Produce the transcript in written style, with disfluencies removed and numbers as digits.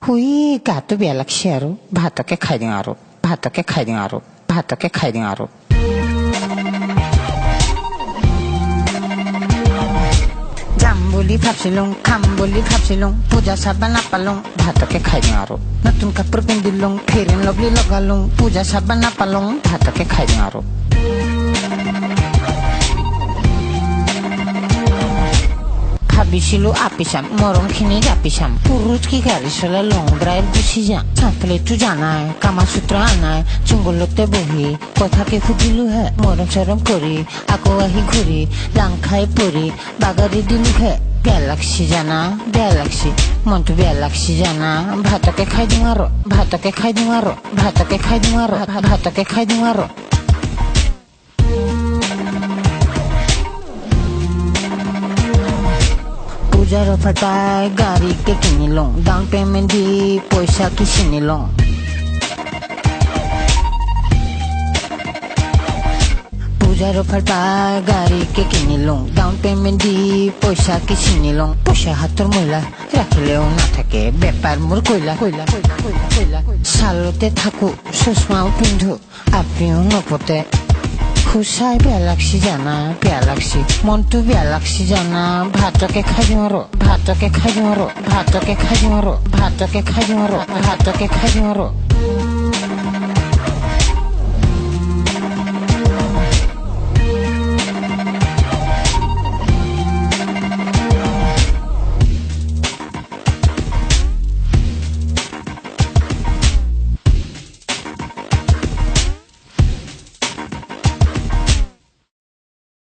হুই গাটো বেয়া লাগছে আৰু ভাতকে খাই দিওঁ আৰু ভাতকে খাই দিওঁ আৰু ভাতকে খাই দিওঁ আৰু যাম বুলি ভাবছিলো খাম বুলি ভাবছিলো পূজা চাবা নাপালো ভাতকে খাই দিওঁ আৰু নতুন কাপোৰ পিন্ধিলো ফেৰিন লভলি লগালো পূজা চাবা নাপালো ভাতকে খাই দিওঁ আৰু ভাবিছিলো আপিচাম মৰমখিনি জাপিচাম পুৰুষ কি গাড়ী চলাই লং ড্ৰাইভ গুচি যাম চাকলেটো জানাই কামাসূত্ৰ আনাই চুংগলতে বহি কথাকে সুধিলোহে মৰম চৰম কৰি আকৌ আহি ঘূৰি লাং খাই পৰি বাগৰি দিলোহে বেয়া লাগছি জানা বেয়া লাগছি মনটো বেয়া লাগছি জানা ভাতকে খাই দিওঁ আৰু ভাতকে খাই দিওঁ আৰু ভাতকে খাই দিওঁ আৰু ভাতকে খাই দিওঁ আৰু পূজাৰ অফাৰ পাই গাড়ীকে কিনিলো ডাউন পেমেণ্ট দি পইচা কি চিনিলো পূজাৰ অফাৰ পাই গাড়ীকে কিনিলো ডাউন পেমেণ্ট দি পইচা কি চিনিলো পইচা হাতৰ মূলা ৰাখিলেও নাথাকে বেপাৰ মোৰ কয়লা কয়লা কয়লা কয়লা কয়লা চালতে থাকো চশমাও পিন্ধো আপনিও নপতে খুচাই বেয়া লাগছি জানা বেয়া লাগছি মনটো বেয়া লাগছি জানা ভাতকে খাই দিওঁ আৰু ভাতকে খাই দিওঁ আৰু ভাতকে খাই দিওঁ আৰু ভাতকে খাই দিওঁ আৰু ভাতকে খাই দিওঁ আৰু